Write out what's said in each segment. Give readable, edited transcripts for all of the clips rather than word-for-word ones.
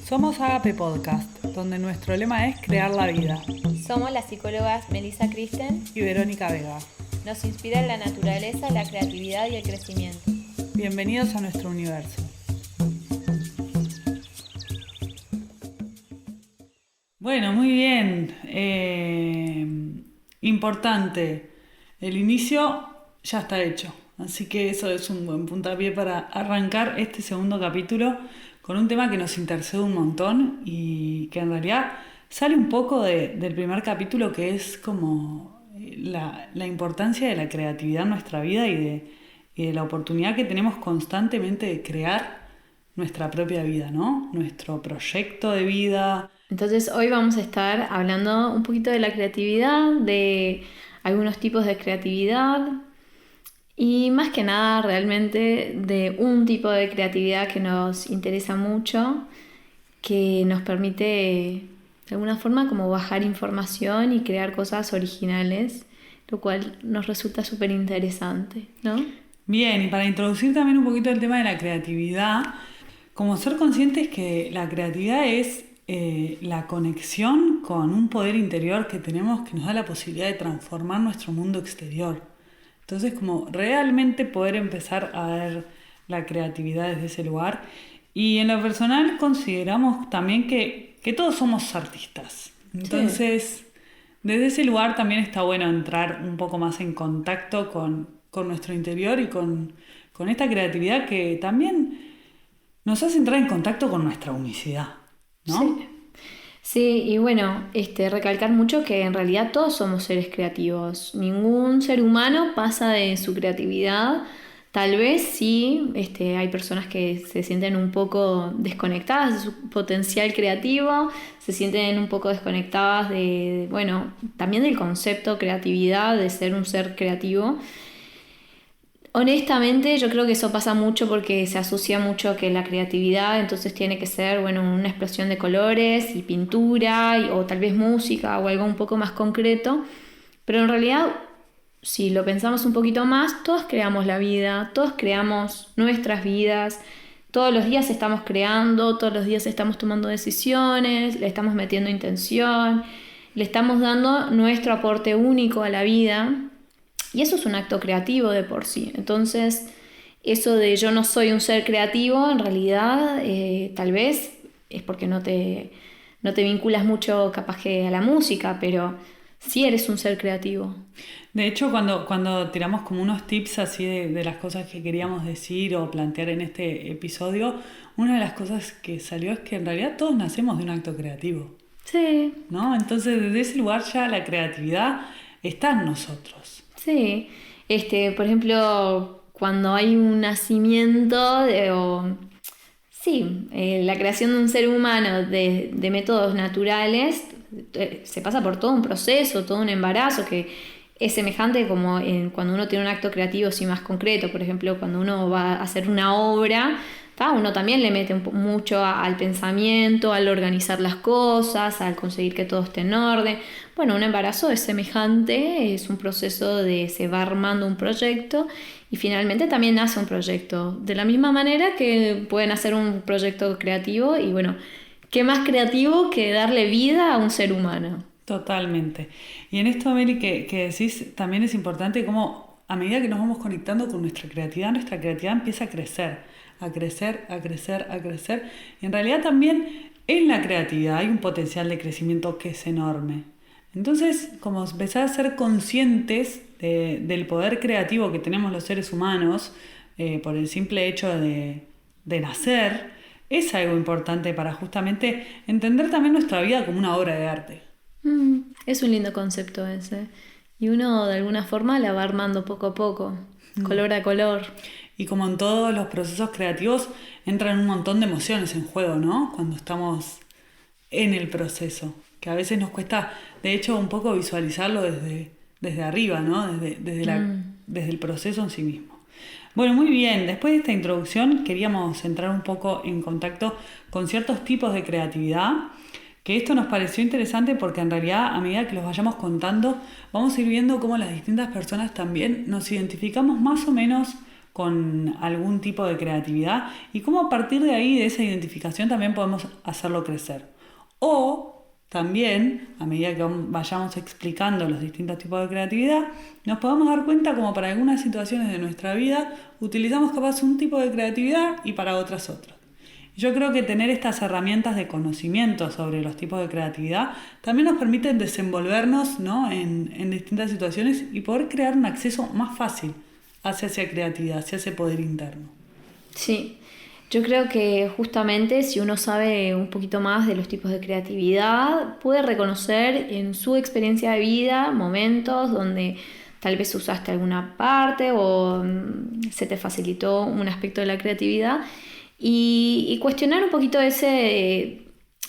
Somos Agape Podcast, donde nuestro lema es crear la vida. Somos las psicólogas Melissa Kristen y Verónica Vega. Nos inspira la naturaleza, la creatividad y el crecimiento. Bienvenidos a nuestro universo. Bueno, muy bien. Importante. El inicio ya está hecho. Así que eso es un buen puntapié para arrancar este segundo capítulo con un tema que nos interesó un montón y que en realidad sale un poco del primer capítulo, que es como la importancia de la creatividad en nuestra vida y de la oportunidad que tenemos constantemente de crear nuestra propia vida, ¿no? Nuestro proyecto de vida. Entonces hoy vamos a estar hablando un poquito de la creatividad, de algunos tipos de creatividad y más que nada realmente de un tipo de creatividad que nos interesa mucho, que nos permite de alguna forma como bajar información y crear cosas originales, lo cual nos resulta súper interesante, ¿no? Bien, y para introducir también un poquito el tema de la creatividad, como ser conscientes que la creatividad es la conexión con un poder interior que tenemos que nos da la posibilidad de transformar nuestro mundo exterior. Entonces, como realmente poder empezar a ver la creatividad desde ese lugar. Y en lo personal consideramos también que todos somos artistas. Entonces, sí, desde ese lugar también está bueno entrar un poco más en contacto con nuestro interior y con esta creatividad que también nos hace entrar en contacto con nuestra unicidad, ¿no? Sí. Sí, y bueno, recalcar mucho que en realidad todos somos seres creativos. Ningún ser humano pasa de su creatividad. Tal vez sí, hay personas que se sienten un poco desconectadas de su potencial creativo, se sienten un poco desconectadas bueno, también del concepto creatividad, de ser un ser creativo. Honestamente, yo creo que eso pasa mucho porque se asocia mucho que la creatividad entonces tiene que ser, bueno, una explosión de colores y pintura o tal vez música o algo un poco más concreto. Pero en realidad, si lo pensamos un poquito más, todos creamos la vida, todos creamos nuestras vidas, todos los días estamos creando, todos los días estamos tomando decisiones, le estamos metiendo intención, le estamos dando nuestro aporte único a la vida. Y eso es un acto creativo de por sí. Entonces, eso de yo no soy un ser creativo, en realidad, tal vez es porque no te vinculas mucho capaz que a la música, pero sí eres un ser creativo. De hecho, cuando tiramos como unos tips así de las cosas que queríamos decir o plantear en este episodio, una de las cosas que salió es que en realidad todos nacemos de un acto creativo. Sí. ¿No? Entonces, desde ese lugar ya la creatividad está en nosotros. Sí, por ejemplo, cuando hay un nacimiento la creación de un ser humano de métodos naturales, se pasa por todo un proceso, todo un embarazo que es semejante como cuando uno tiene un acto creativo así más concreto. Por ejemplo, cuando uno va a hacer una obra, uno también le mete mucho al pensamiento, al organizar las cosas, al conseguir que todo esté en orden. Bueno, un embarazo es semejante, es un proceso se va armando un proyecto y finalmente también nace un proyecto. De la misma manera que pueden hacer un proyecto creativo y bueno, ¿qué más creativo que darle vida a un ser humano? Totalmente. Y en esto, Meli, que decís, también es importante cómo a medida que nos vamos conectando con nuestra creatividad empieza a crecer. A crecer. Y en realidad también en la creatividad hay un potencial de crecimiento que es enorme. Entonces, como empezar a ser conscientes del poder creativo que tenemos los seres humanos por el simple hecho de nacer, es algo importante para justamente entender también nuestra vida como una obra de arte. Es un lindo concepto ese. Y uno de alguna forma la va armando poco a poco, color a color. Y como en todos los procesos creativos, entran un montón de emociones en juego, ¿no? Cuando estamos en el proceso, que a veces nos cuesta, de hecho, un poco visualizarlo desde arriba, ¿no? Desde el proceso en sí mismo. Bueno, muy bien, después de esta introducción queríamos entrar un poco en contacto con ciertos tipos de creatividad, que esto nos pareció interesante porque en realidad a medida que los vayamos contando, vamos a ir viendo cómo las distintas personas también nos identificamos más o menos con algún tipo de creatividad y cómo a partir de ahí, de esa identificación, también podemos hacerlo crecer. O también, a medida que vayamos explicando los distintos tipos de creatividad, nos podemos dar cuenta como para algunas situaciones de nuestra vida utilizamos capaz un tipo de creatividad y para otras otras. Yo creo que tener estas herramientas de conocimiento sobre los tipos de creatividad también nos permiten desenvolvernos, ¿no?, en distintas situaciones y poder crear un acceso más fácil hacia esa creatividad, hacia ese poder interno. Sí, yo creo que justamente si uno sabe un poquito más de los tipos de creatividad, puede reconocer en su experiencia de vida momentos donde tal vez usaste alguna parte o se te facilitó un aspecto de la creatividad y cuestionar un poquito ese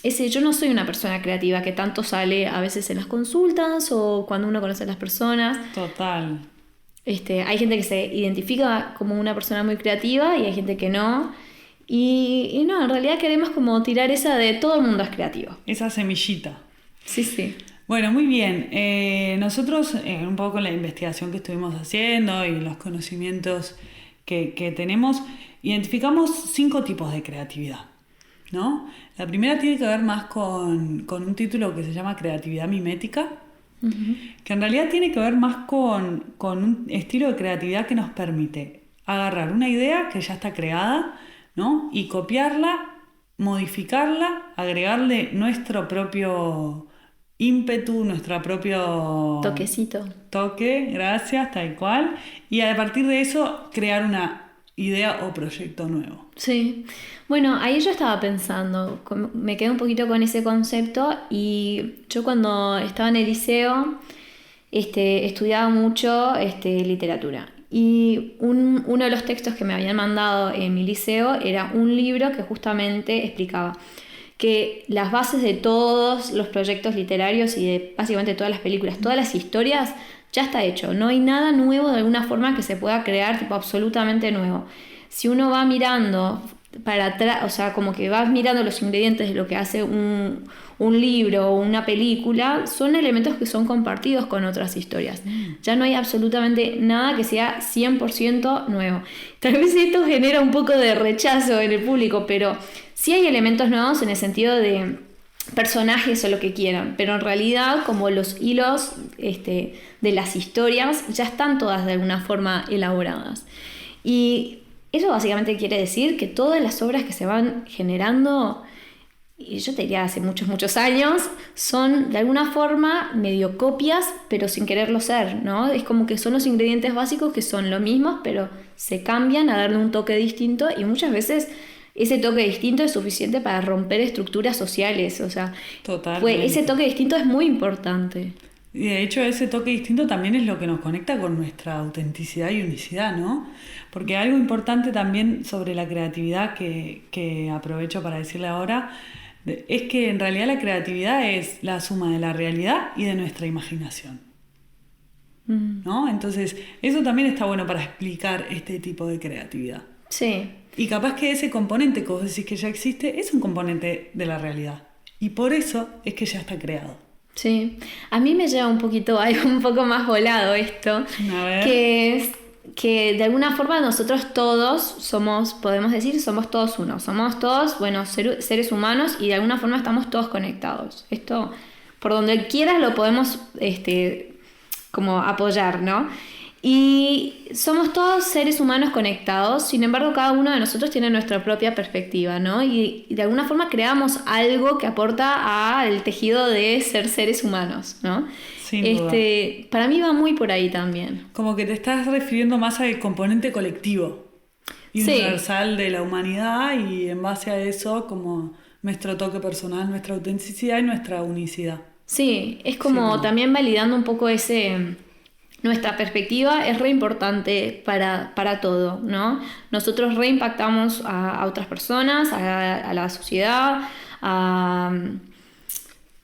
yo no soy una persona creativa que tanto sale a veces en las consultas o cuando uno conoce a las personas. Total. Hay gente que se identifica como una persona muy creativa y hay gente que no. Y no, en realidad queremos como tirar esa de todo el mundo es creativo. Esa semillita. Sí, sí. Bueno, muy bien. Nosotros, un poco con la investigación que estuvimos haciendo y los conocimientos que tenemos, identificamos 5 tipos de creatividad, ¿no? La primera tiene que ver más con un título que se llama creatividad mimética, que en realidad tiene que ver más con un estilo de creatividad que nos permite agarrar una idea que ya está creada, ¿no?, y copiarla, modificarla, agregarle nuestro propio ímpetu, nuestro propio toque, gracias, tal cual, y a partir de eso crear una idea o proyecto nuevo. Sí, bueno, ahí yo estaba pensando, me quedé un poquito con ese concepto y yo cuando estaba en el liceo estudiaba mucho literatura y uno de los textos que me habían mandado en mi liceo era un libro que justamente explicaba que las bases de todos los proyectos literarios y de básicamente todas las películas, todas las historias, ya está hecho. No hay nada nuevo de alguna forma que se pueda crear, tipo absolutamente nuevo. Si uno va mirando para atrás, o sea, como que vas mirando los ingredientes de lo que hace un libro o una película, son elementos que son compartidos con otras historias. Ya no hay absolutamente nada que sea 100% nuevo. Tal vez esto genera un poco de rechazo en el público, pero sí hay elementos nuevos en el sentido de personajes o lo que quieran, pero en realidad como los hilos de las historias ya están todas de alguna forma elaboradas. Y eso básicamente quiere decir que todas las obras que se van generando, y yo te diría hace muchos años, son de alguna forma medio copias, pero sin quererlo ser, ¿no? Es como que son los ingredientes básicos que son los mismos, pero se cambian a darle un toque distinto y muchas veces ese toque distinto es suficiente para romper estructuras sociales, o sea, pues ese toque distinto es muy importante. Y de hecho ese toque distinto también es lo que nos conecta con nuestra autenticidad y unicidad, ¿no? Porque algo importante también sobre la creatividad que aprovecho para decirle ahora es que en realidad la creatividad es la suma de la realidad y de nuestra imaginación, ¿no? Entonces eso también está bueno para explicar este tipo de creatividad. Sí. Y capaz que ese componente que vos decís que ya existe es un componente de la realidad. Y por eso es que ya está creado. Sí. A mí me lleva un poquito, algo un poco más volado esto. A ver. Que es que de alguna forma nosotros todos podemos decir, somos todos uno. Somos todos, bueno, seres humanos y de alguna forma estamos todos conectados. Esto, por donde quieras lo podemos como apoyar, ¿no? Y somos todos seres humanos conectados, sin embargo cada uno de nosotros tiene nuestra propia perspectiva, ¿no? Y de alguna forma creamos algo que aporta al tejido de ser seres humanos, ¿no? Sin duda. Para mí va muy por ahí también. Como que te estás refiriendo más al componente colectivo y universal de la humanidad y en base a eso como nuestro toque personal, nuestra autenticidad y nuestra unicidad. Sí, es como también validando un poco nuestra perspectiva es re importante para todo, ¿no? Nosotros reimpactamos a otras personas, a la sociedad, a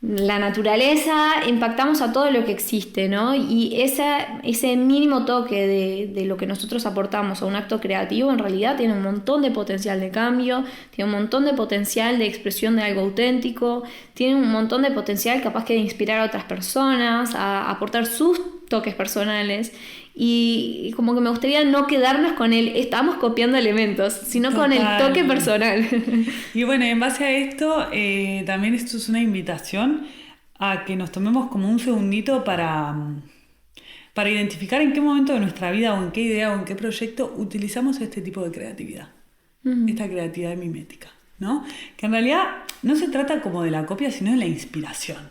la naturaleza, impactamos a todo lo que existe, ¿no? Y ese mínimo toque de lo que nosotros aportamos a un acto creativo en realidad tiene un montón de potencial de cambio, tiene un montón de potencial de expresión de algo auténtico, tiene un montón de potencial capaz que de inspirar a otras personas, a aportar sus toques personales y como que me gustaría no quedarnos con estamos copiando elementos, sino con el toque personal. Y bueno, en base a esto, también esto es una invitación a que nos tomemos como un segundito para identificar en qué momento de nuestra vida o en qué idea o en qué proyecto utilizamos este tipo de creatividad, esta creatividad mimética, ¿no? Que en realidad no se trata como de la copia, sino de la inspiración.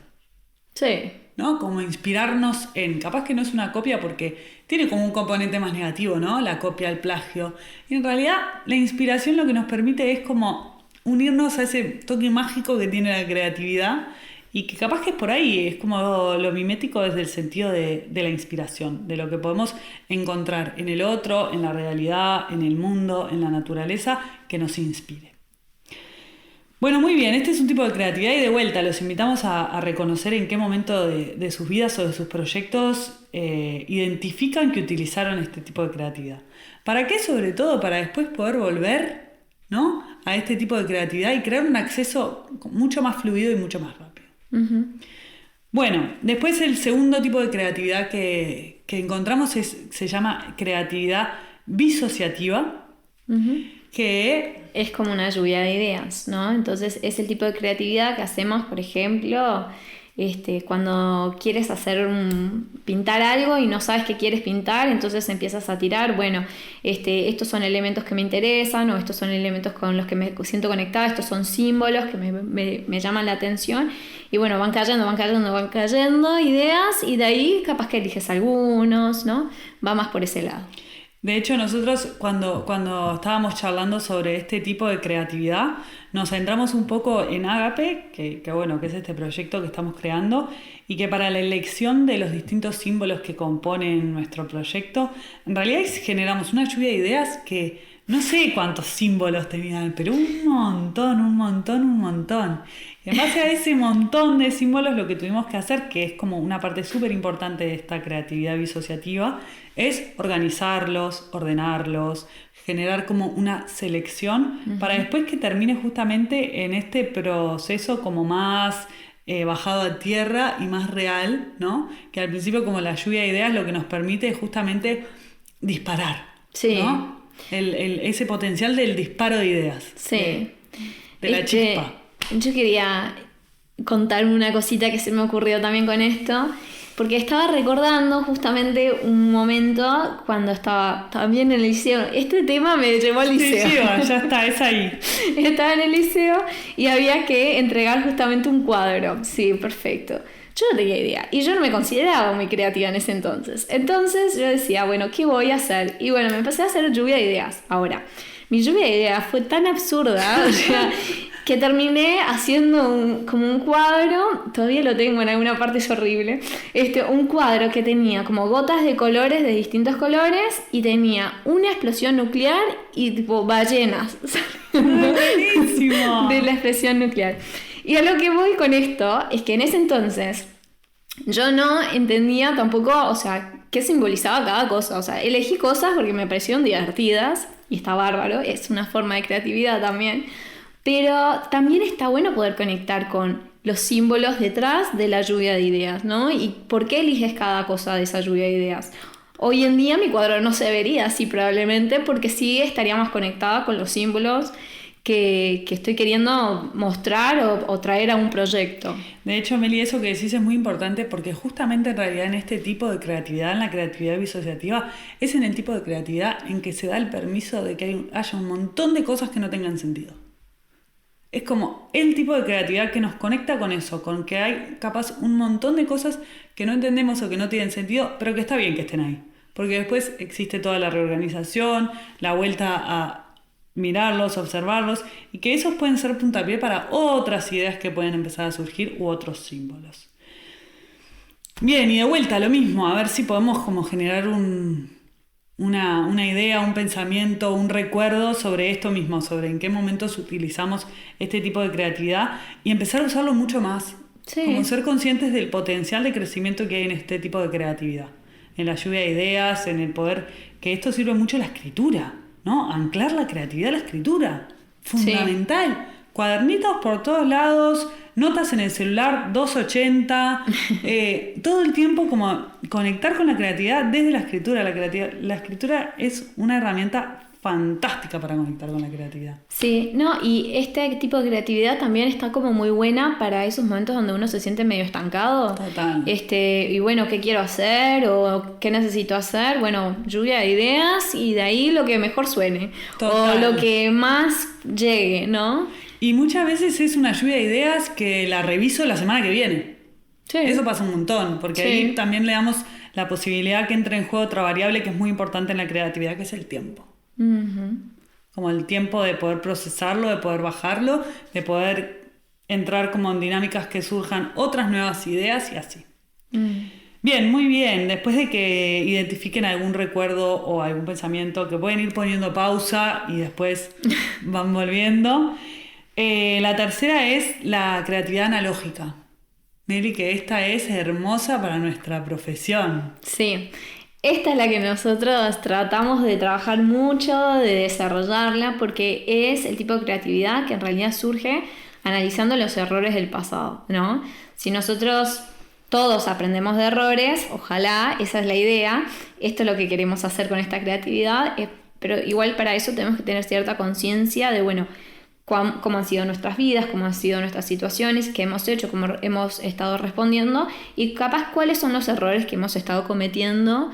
Sí. ¿No? Como inspirarnos en, capaz que no es una copia porque tiene como un componente más negativo, ¿no? La copia, el plagio. Y en realidad la inspiración lo que nos permite es como unirnos a ese toque mágico que tiene la creatividad y que capaz que es por ahí, es como lo mimético desde el sentido de la inspiración, de lo que podemos encontrar en el otro, en la realidad, en el mundo, en la naturaleza, que nos inspire. Bueno, muy bien, este es un tipo de creatividad y de vuelta los invitamos a reconocer en qué momento de sus vidas o de sus proyectos identifican que utilizaron este tipo de creatividad. ¿Para qué? Sobre todo para después poder volver, ¿no?, a este tipo de creatividad y crear un acceso mucho más fluido y mucho más rápido. Bueno, después el segundo tipo de creatividad que encontramos se llama creatividad disociativa, que es como una lluvia de ideas, ¿no? Entonces es el tipo de creatividad que hacemos, por ejemplo, cuando quieres pintar algo y no sabes qué quieres pintar, entonces empiezas a tirar, bueno, estos son elementos que me interesan, o estos son elementos con los que me siento conectada, estos son símbolos que me llaman la atención, y bueno, van cayendo ideas, y de ahí capaz que eliges algunos, ¿no? Va más por ese lado. De hecho, nosotros cuando estábamos charlando sobre este tipo de creatividad, nos centramos un poco en Ágape, que es este proyecto que estamos creando, y que para la elección de los distintos símbolos que componen nuestro proyecto, en realidad generamos una lluvia de ideas que no sé cuántos símbolos tenían, pero un montón. Y en base a ese montón de símbolos, lo que tuvimos que hacer, que es como una parte súper importante de esta creatividad disociativa, es organizarlos, ordenarlos, generar como una selección para después que termine justamente en este proceso como más bajado a tierra y más real, ¿no? Que al principio, como la lluvia de ideas, lo que nos permite es justamente disparar, sí, ¿no? Ese potencial del disparo de ideas, sí, de la chispa. Yo quería contar una cosita que se me ocurrió también con esto, porque estaba recordando justamente un momento cuando estaba también en el liceo. Este tema me llevó al liceo. Sí, ya está, es ahí. Estaba en el liceo y había que entregar justamente un cuadro. Sí, perfecto. Yo no tenía idea y yo no me consideraba muy creativa en ese entonces. Entonces yo decía, bueno, ¿qué voy a hacer? Y bueno, me empecé a hacer lluvia de ideas. Ahora, mi lluvia de ideas fue tan absurda, o sea, que terminé haciendo como un cuadro, todavía lo tengo en alguna parte, es horrible, un cuadro que tenía como gotas de colores de distintos colores y tenía una explosión nuclear y tipo ballenas ¡Buenísimo! de la explosión nuclear. Y a lo que voy con esto es que en ese entonces yo no entendía tampoco, o sea, qué simbolizaba cada cosa. O sea, elegí cosas porque me parecieron divertidas y está bárbaro, es una forma de creatividad también. Pero también está bueno poder conectar con los símbolos detrás de la lluvia de ideas, ¿no? Y por qué eliges cada cosa de esa lluvia de ideas. Hoy en día mi cuadro no se vería así probablemente porque sí estaría más conectada con los símbolos que estoy queriendo mostrar o traer a un proyecto. De hecho, Meli, eso que decís es muy importante porque justamente en realidad en este tipo de creatividad, en la creatividad disociativa, es en el tipo de creatividad en que se da el permiso de que haya un montón de cosas que no tengan sentido. Es como el tipo de creatividad que nos conecta con eso, con que hay capaz un montón de cosas que no entendemos o que no tienen sentido, pero que está bien que estén ahí. Porque después existe toda la reorganización, la vuelta a mirarlos, observarlos, y que esos pueden ser puntapié para otras ideas que pueden empezar a surgir u otros símbolos. Bien, y de vuelta lo mismo, a ver si podemos como generar una idea, un pensamiento, un recuerdo sobre esto mismo, sobre en qué momentos utilizamos este tipo de creatividad y empezar a usarlo mucho más. Sí. Como ser conscientes del potencial de crecimiento que hay en este tipo de creatividad, en la lluvia de ideas, en el poder, que esto sirve mucho en la escritura, ¿no? Anclar la creatividad a la escritura, fundamental. Sí. Cuadernitos por todos lados, notas en el celular 280, todo el tiempo como conectar con la creatividad desde la escritura. La escritura es una herramienta fantástica para conectar con la creatividad. Sí, no, y este tipo de creatividad también está como muy buena para esos momentos donde uno se siente medio estancado. Total. Y bueno, ¿qué quiero hacer? ¿O qué necesito hacer? Bueno, lluvia de ideas y de ahí lo que mejor suene. Total. O lo que más llegue, ¿no? Y muchas veces es una lluvia de ideas que la reviso la semana que viene. Sí. Eso pasa un montón, porque Sí. ahí también le damos la posibilidad que entre en juego otra variable que es muy importante en la creatividad, que es el tiempo. Ujú. Como el tiempo de poder procesarlo, de poder bajarlo, de poder entrar como en dinámicas que surjan otras nuevas ideas y así. Bien, muy bien. Después de que identifiquen algún recuerdo o algún pensamiento, que pueden ir poniendo pausa y después van volviendo. La tercera es la creatividad analógica. Mary, que esta es hermosa para nuestra profesión. Sí, esta es la que nosotros tratamos de trabajar mucho, de desarrollarla, porque es el tipo de creatividad que en realidad surge analizando los errores del pasado, ¿no? Si nosotros todos aprendemos de errores, ojalá, esa es la idea, esto es lo que queremos hacer con esta creatividad, pero igual para eso tenemos que tener cierta conciencia de, bueno, cómo han sido nuestras vidas, cómo han sido nuestras situaciones, qué hemos hecho, cómo hemos estado respondiendo y capaz cuáles son los errores que hemos estado cometiendo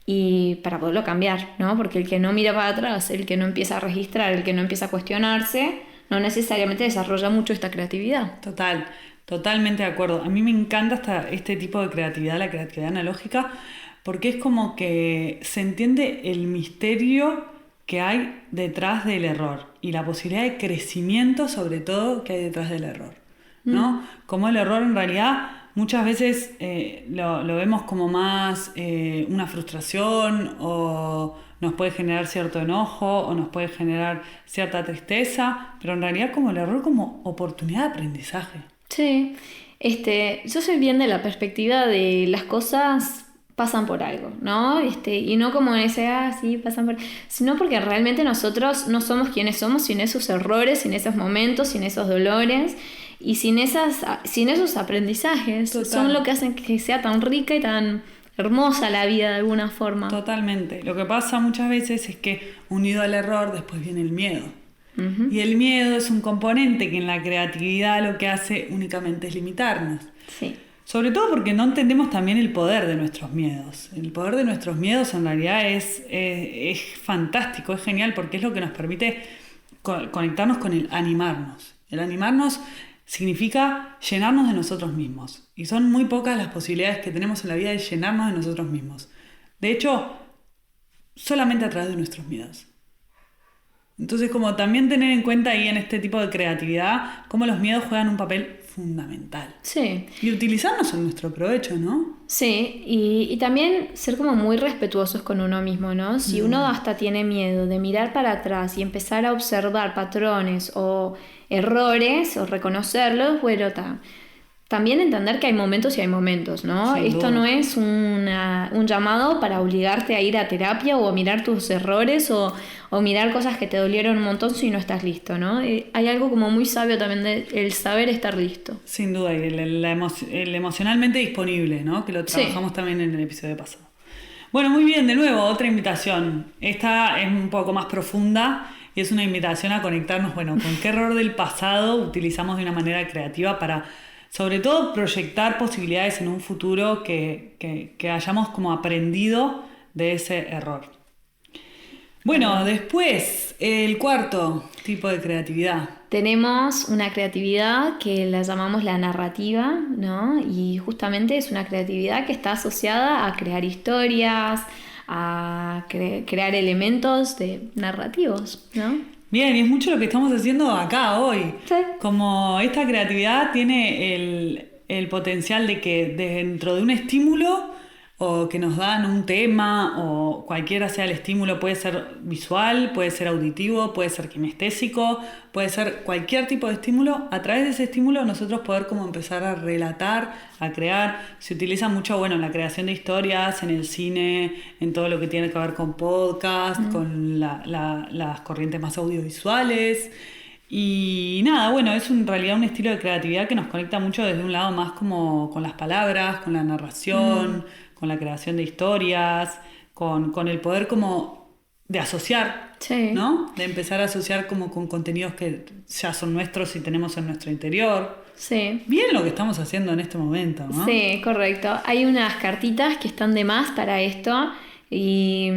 y para poderlo cambiar, ¿no? Porque el que no mira para atrás, el que no empieza a registrar, el que no empieza a cuestionarse, no necesariamente desarrolla mucho esta creatividad. Totalmente de acuerdo. A mí me encanta este tipo de creatividad, la creatividad analógica, porque es como que se entiende el misterio que hay detrás del error y la posibilidad de crecimiento sobre todo que hay detrás del error, ¿no? Como el error en realidad muchas veces lo vemos como más una frustración o nos puede generar cierto enojo o nos puede generar cierta tristeza, pero en realidad como el error como oportunidad de aprendizaje. Sí, yo soy bien de la perspectiva de las cosas pasan por algo, ¿no? Y no como ese, sí, pasan por... Sino porque realmente nosotros no somos quienes somos sin esos errores, sin esos momentos, sin esos dolores y sin esos aprendizajes. Total. Son lo que hacen que sea tan rica y tan hermosa la vida de alguna forma. Totalmente. Lo que pasa muchas veces es que unido al error después viene el miedo. Uh-huh. Y el miedo es un componente que en la creatividad lo que hace únicamente es limitarnos. Sí. Sobre todo porque no entendemos también el poder de nuestros miedos. El poder de nuestros miedos en realidad es fantástico, es genial, porque es lo que nos permite conectarnos con el animarnos. El animarnos significa llenarnos de nosotros mismos. Y son muy pocas las posibilidades que tenemos en la vida de llenarnos de nosotros mismos. De hecho, solamente a través de nuestros miedos. Entonces, como también tener en cuenta ahí en este tipo de creatividad, cómo los miedos juegan un papel fundamental. Sí. Y utilizarnos en nuestro provecho, ¿no? Sí, y también ser como muy respetuosos con uno mismo, ¿no? Si uno hasta tiene miedo de mirar para atrás y empezar a observar patrones o errores o reconocerlos, bueno, también entender que hay momentos y hay momentos, ¿no? Sin Esto duda. no es un llamado para obligarte a ir a terapia o a mirar tus errores o mirar cosas que te dolieron un montón si no estás listo, ¿no? Hay algo como muy sabio también del saber estar listo. Sin duda, y el emocionalmente disponible, ¿no? Que lo trabajamos también en el episodio pasado. Bueno, muy bien, de nuevo, otra invitación. Esta es un poco más profunda y es una invitación a conectarnos, bueno, con qué error del pasado utilizamos de una manera creativa para, sobre todo, proyectar posibilidades en un futuro que hayamos como aprendido de ese error. Bueno, después, el cuarto tipo de creatividad. Tenemos una creatividad que la llamamos la narrativa, ¿no? Y justamente es una creatividad que está asociada a crear historias, a crear elementos narrativos, ¿no? Bien, y es mucho lo que estamos haciendo acá hoy. Sí. Como esta creatividad tiene el potencial de que dentro de un estímulo o que nos dan un tema o cualquiera sea el estímulo, puede ser visual, puede ser auditivo, puede ser kinestésico, puede ser cualquier tipo de estímulo. A través de ese estímulo nosotros poder como empezar a relatar, a crear. Se utiliza mucho, bueno, en la creación de historias, en el cine, en todo lo que tiene que ver con podcast, con las corrientes más audiovisuales. Y nada, bueno, es en realidad un estilo de creatividad que nos conecta mucho desde un lado más como con las palabras, con la narración, con la creación de historias, con el poder como de asociar, Sí, ¿no? De empezar a asociar como con contenidos que ya son nuestros y tenemos en nuestro interior. sí. Bien lo que estamos haciendo en este momento, ¿no? Sí, correcto. Hay unas cartitas que están de más para esto y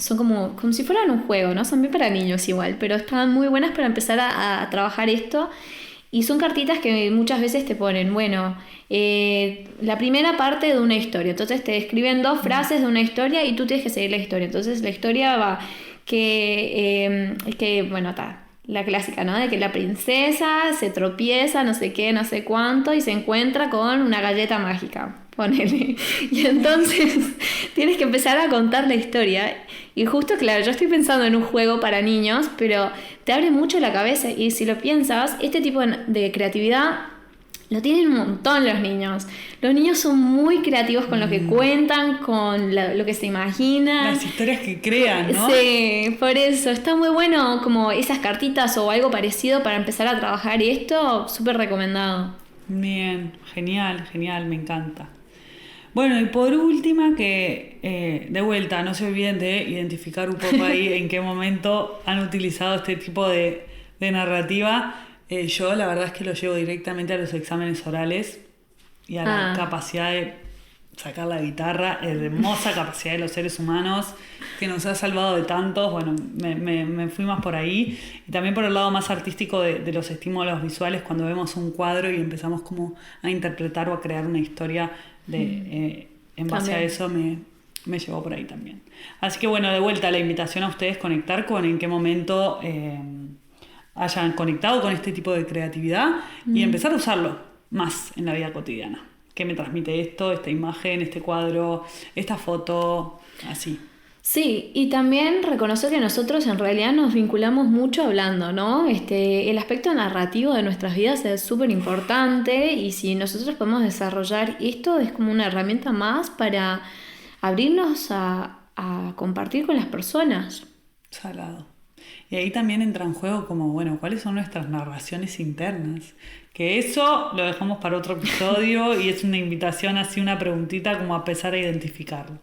son como si fueran un juego, ¿no? Son bien para niños igual, pero están muy buenas para empezar a trabajar esto. Y son cartitas que muchas veces te ponen, bueno, la primera parte de una historia. Entonces te escriben dos frases de una historia y tú tienes que seguir la historia. Entonces la historia va bueno, está la clásica, ¿no? De que la princesa se tropieza, no sé qué, no sé cuánto, y se encuentra con una galleta mágica, ponele. Y entonces tienes que empezar a contar la historia. Y justo, claro, yo estoy pensando en un juego para niños, pero te abre mucho la cabeza. Y si lo piensas, este tipo de creatividad lo tienen un montón los niños. Los niños son muy creativos con lo que cuentan, con lo que se imaginan. Las historias que crean, ¿no? Sí, por eso. Está muy bueno como esas cartitas o algo parecido para empezar a trabajar esto. Súper recomendado. Bien, genial, genial, me encanta. Bueno, y por última, que de vuelta, no se olviden de identificar un poco ahí en qué momento han utilizado este tipo de narrativa. Yo la verdad es que lo llevo directamente a los exámenes orales y a la capacidad de sacar la guitarra, hermosa capacidad de los seres humanos que nos ha salvado de tantos. Bueno, me fui más por ahí. Y también por el lado más artístico de los estímulos visuales, cuando vemos un cuadro y empezamos como a interpretar o a crear una historia en base También. a eso me llevó por ahí también. Así que bueno, de vuelta la invitación a ustedes conectar con en qué momento hayan conectado con este tipo de creatividad y empezar a usarlo más en la vida cotidiana. ¿Qué me transmite esto, esta imagen, este cuadro, esta foto? Así. Sí, y también reconocer que nosotros en realidad nos vinculamos mucho hablando, ¿no? El aspecto narrativo de nuestras vidas es súper importante y si nosotros podemos desarrollar esto es como una herramienta más para abrirnos a compartir con las personas. Salado. Y ahí también entra en juego como, bueno, ¿cuáles son nuestras narraciones internas? Que eso lo dejamos para otro episodio y es una invitación, así una preguntita como a empezar a identificarlo.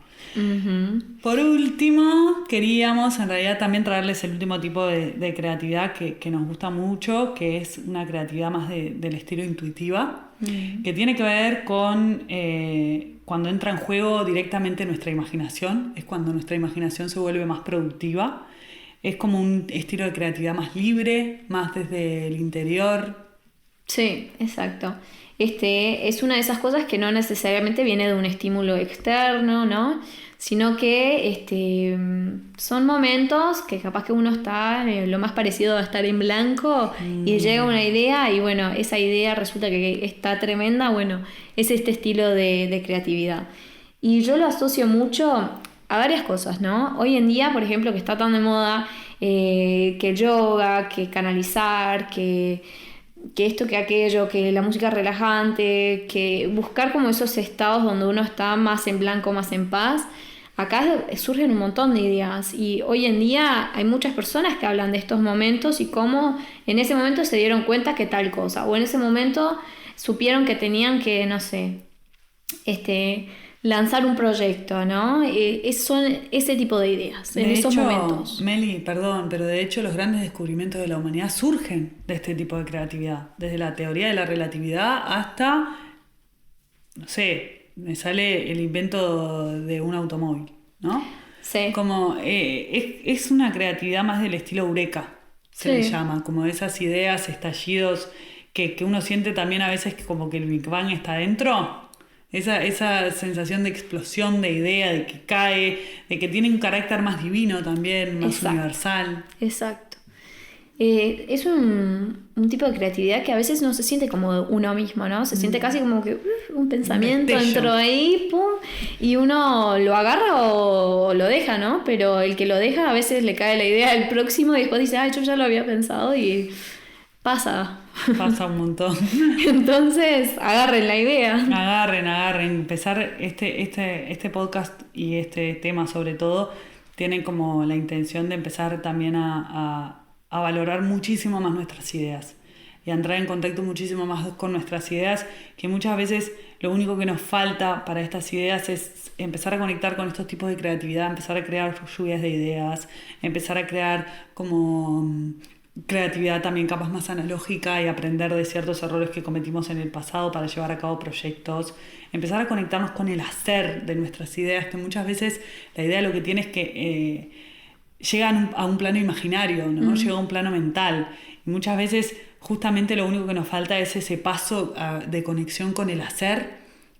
Por último, queríamos en realidad también traerles el último tipo de creatividad que nos gusta mucho, que es una creatividad más del estilo intuitiva, que tiene que ver con cuando entra en juego directamente nuestra imaginación, es cuando nuestra imaginación se vuelve más productiva. Es como un estilo de creatividad más libre, más desde el interior. Sí, exacto. Es una de esas cosas que no necesariamente viene de un estímulo externo, ¿no? Sino que son momentos que capaz que uno está lo más parecido a estar en blanco y llega una idea y bueno, esa idea resulta que está tremenda, bueno, es este estilo de creatividad. Y yo lo asocio mucho a varias cosas, ¿no? Hoy en día, por ejemplo, que está tan de moda que yoga, que canalizar, que esto, que aquello, que la música relajante, que buscar como esos estados donde uno está más en blanco, más en paz. Acá surgen un montón de ideas y hoy en día hay muchas personas que hablan de estos momentos y cómo en ese momento se dieron cuenta que tal cosa, o en ese momento supieron que tenían que, no sé, lanzar un proyecto, ¿no? Son ese tipo de ideas en De esos hecho, momentos. Meli, perdón, pero de hecho los grandes descubrimientos de la humanidad surgen de este tipo de creatividad. Desde la teoría de la relatividad hasta, no sé, me sale el invento de un automóvil, ¿no? Sí, Como es una creatividad más del estilo eureka, se le sí, llama, como esas ideas, estallidos que uno siente también a veces que como que el Big Bang está dentro. Esa sensación de explosión de idea, de que cae, de que tiene un carácter más divino también, más exacto. universal. Exacto. Es un tipo de creatividad que a veces no se siente como uno mismo, ¿no? Se siente casi como que un pensamiento destello. entró ahí, pum, y uno lo agarra o lo deja, ¿no? Pero el que lo deja a veces le cae la idea del próximo y después dice, ay, yo ya lo había pensado y pasa. Pasa un montón. Entonces, agarren la idea. Agarren. Empezar este podcast y este tema sobre todo tiene como la intención de empezar también a a valorar muchísimo más nuestras ideas y a entrar en contacto muchísimo más con nuestras ideas, que muchas veces lo único que nos falta para estas ideas es empezar a conectar con estos tipos de creatividad, empezar a crear lluvias de ideas, empezar a crear como creatividad también capaz más analógica y aprender de ciertos errores que cometimos en el pasado para llevar a cabo proyectos, empezar a conectarnos con el hacer de nuestras ideas, que muchas veces la idea lo que tiene es que llega a un plano imaginario, ¿no? Llega a un plano mental, y muchas veces justamente lo único que nos falta es ese paso de conexión con el hacer,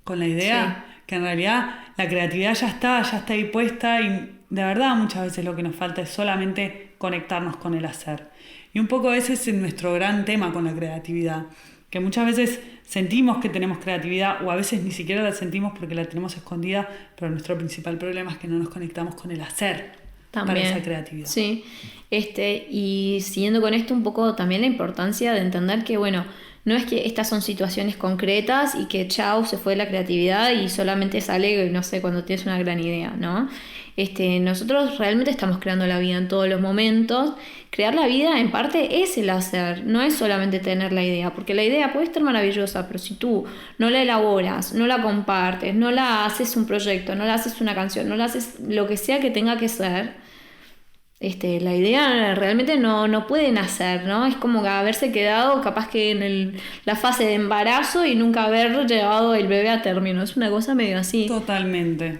con la idea, que en realidad la creatividad ya está ahí puesta, y de verdad muchas veces lo que nos falta es solamente conectarnos con el hacer. Y un poco ese es nuestro gran tema con la creatividad, que muchas veces sentimos que tenemos creatividad o a veces ni siquiera la sentimos porque la tenemos escondida, pero nuestro principal problema es que no nos conectamos con el hacer También, para esa creatividad. Sí, y siguiendo con esto un poco también la importancia de entender que, bueno, no es que estas son situaciones concretas y que chau, se fue la creatividad y solamente sale, no sé, cuando tienes una gran idea, ¿no? Nosotros realmente estamos creando la vida en todos los momentos. Crear la vida en parte es el hacer, no es solamente tener la idea, porque la idea puede estar maravillosa, pero si tú no la elaboras, no la compartes, no la haces un proyecto, no la haces una canción, no la haces lo que sea que tenga que ser, la idea realmente no puede nacer, ¿no? Es como haberse quedado capaz que en la fase de embarazo y nunca haber llevado el bebé a término. Es una cosa medio así. Totalmente.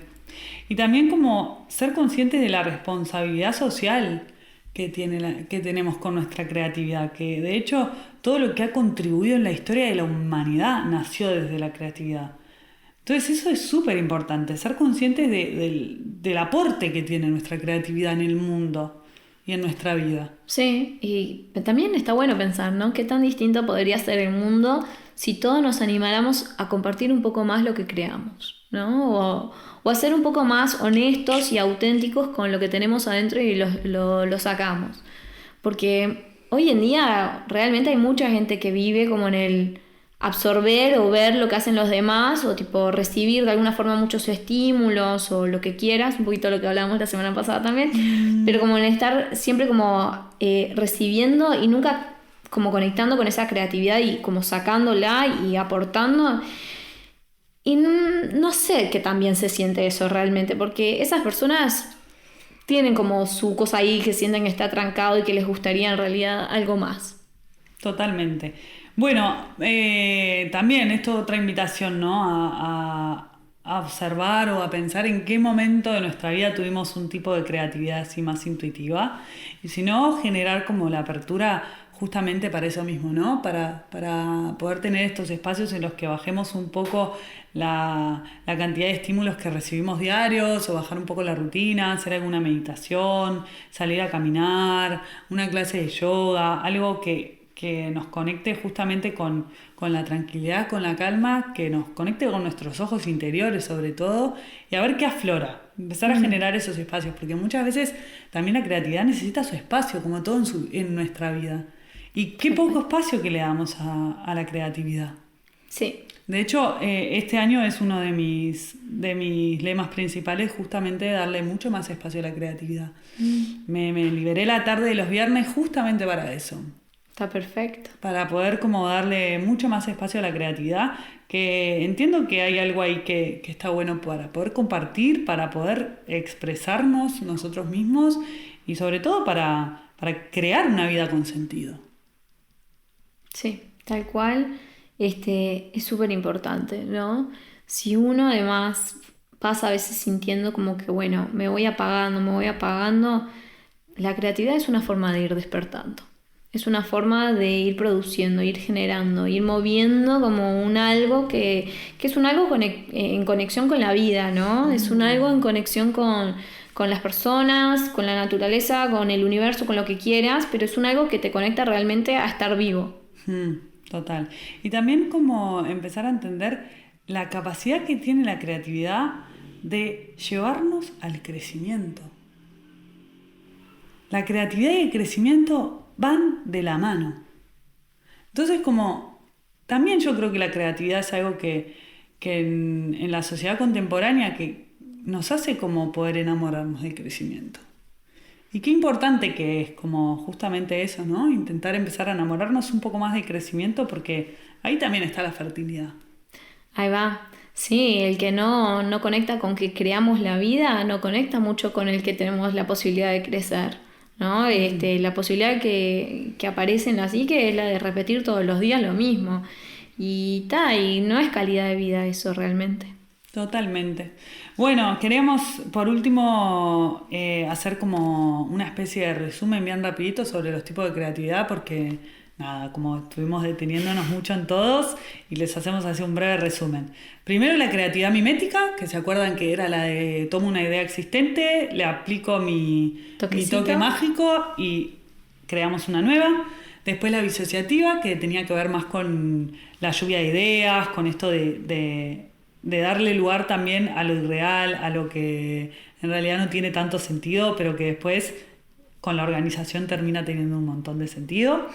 Y también como ser conscientes de la responsabilidad social que tenemos con nuestra creatividad, que de hecho todo lo que ha contribuido en la historia de la humanidad nació desde la creatividad. Entonces eso es súper importante, ser conscientes del aporte que tiene nuestra creatividad en el mundo y en nuestra vida. Sí, y también está bueno pensar, ¿no? ¿Qué tan distinto podría ser el mundo si todos nos animáramos a compartir un poco más lo que creamos, ¿no? O a ser un poco más honestos y auténticos con lo que tenemos adentro y lo sacamos. Porque hoy en día realmente hay mucha gente que vive como en el absorber o ver lo que hacen los demás o tipo recibir de alguna forma muchos estímulos o lo que quieras, un poquito lo que hablábamos la semana pasada también, pero como en estar siempre como recibiendo y nunca como conectando con esa creatividad y como sacándola y aportando. Y no sé qué tan bien se siente eso realmente, porque esas personas tienen como su cosa ahí que sienten que está trancado y que les gustaría en realidad algo más. Totalmente. Bueno, también esto otra invitación, ¿no? A observar o a pensar en qué momento de nuestra vida tuvimos un tipo de creatividad así más intuitiva, y si no, generar como la apertura justamente para eso mismo, ¿no? Para poder tener estos espacios en los que bajemos un poco la cantidad de estímulos que recibimos diarios, o bajar un poco la rutina, hacer alguna meditación, salir a caminar, una clase de yoga, algo que nos conecte justamente con la tranquilidad, con la calma, que nos conecte con nuestros ojos interiores sobre todo, y a ver qué aflora, empezar a generar esos espacios, porque muchas veces también la creatividad necesita su espacio, como todo en nuestra vida. Y qué poco espacio que le damos a la creatividad. Sí. De hecho, este año es uno de mis lemas principales, justamente darle mucho más espacio a la creatividad. Me liberé la tarde de los viernes justamente para eso. Está perfecto. Para poder como darle mucho más espacio a la creatividad, que entiendo que hay algo ahí que está bueno para poder compartir, para poder expresarnos nosotros mismos y sobre todo para crear una vida con sentido. Sí, tal cual. Es súper importante, ¿no? Si uno además pasa a veces sintiendo como que, bueno, me voy apagando, la creatividad es una forma de ir despertando. Es una forma de ir produciendo, ir generando, ir moviendo como un algo que es un algo en conexión con la vida, ¿no? Es un algo en conexión con las personas, con la naturaleza, con el universo, con lo que quieras, pero es un algo que te conecta realmente a estar vivo. Total. Y también como empezar a entender la capacidad que tiene la creatividad de llevarnos al crecimiento. La creatividad y el crecimiento van de la mano. Entonces, como también yo creo que la creatividad es algo que en la sociedad contemporánea que nos hace como poder enamorarnos del crecimiento. Y qué importante que es como justamente eso, ¿no? Intentar empezar a enamorarnos un poco más del crecimiento porque ahí también está la fertilidad. Ahí va. Sí, el que no conecta con que creamos la vida, no conecta mucho con el que tenemos la posibilidad de crecer, ¿no? La posibilidad que aparece en la psique es la de repetir todos los días lo mismo. Y no es calidad de vida eso realmente. Totalmente. Bueno, queríamos por último hacer como una especie de resumen bien rapidito sobre los tipos de creatividad porque nada, como estuvimos deteniéndonos mucho en todos y les hacemos así un breve resumen. Primero la creatividad mimética, que se acuerdan que era la de tomo una idea existente, le aplico mi toque mágico y creamos una nueva. Después la disociativa, que tenía que ver más con la lluvia de ideas, con esto de darle lugar también a lo irreal, a lo que en realidad no tiene tanto sentido, pero que después con la organización termina teniendo un montón de sentido.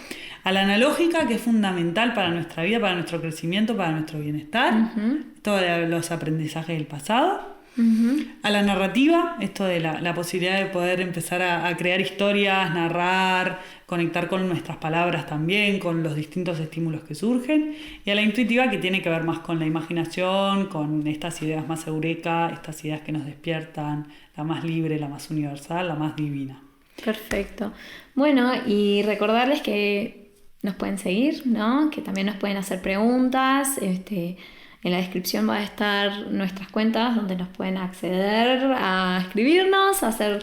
A la analógica, que es fundamental para nuestra vida, para nuestro crecimiento, para nuestro bienestar. Esto de los aprendizajes del pasado. A la narrativa, esto de la posibilidad de poder empezar a crear historias, narrar, conectar con nuestras palabras también, con los distintos estímulos que surgen. Y a la intuitiva, que tiene que ver más con la imaginación, con estas ideas más eureka, estas ideas que nos despiertan, la más libre, la más universal, la más divina. Perfecto. Bueno, y recordarles que nos pueden seguir, ¿no? Que también nos pueden hacer preguntas. En la descripción va a estar nuestras cuentas donde nos pueden acceder a escribirnos, a hacer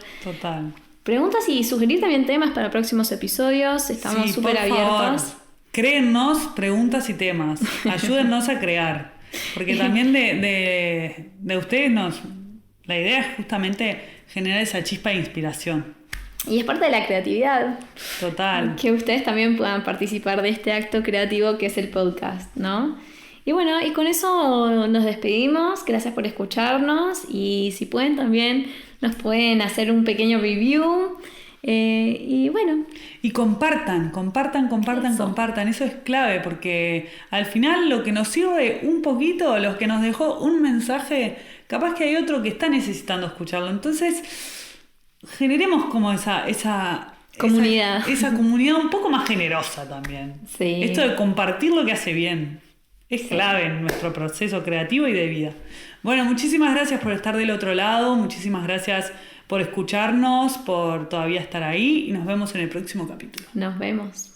preguntas y sugerir también temas para próximos episodios. Estamos súper abiertos. Créennos preguntas y temas. Ayúdennos a crear. Porque también de ustedes la idea es justamente generar esa chispa de inspiración. Y es parte de la creatividad. Total. Que ustedes también puedan participar de este acto creativo que es el podcast, ¿no? Y bueno, y con eso nos despedimos. Gracias por escucharnos. Y si pueden también nos pueden hacer un pequeño review. Y bueno. Y compartan. Eso es clave porque al final lo que nos sirve un poquito, los que nos dejó un mensaje, capaz que hay otro que está necesitando escucharlo. Entonces, generemos como esa comunidad. Esa comunidad un poco más generosa también. Sí. Esto de compartir lo que hace bien. Es clave en nuestro proceso creativo y de vida. Bueno, muchísimas gracias por estar del otro lado, muchísimas gracias por escucharnos, por todavía estar ahí y nos vemos en el próximo capítulo. Nos vemos.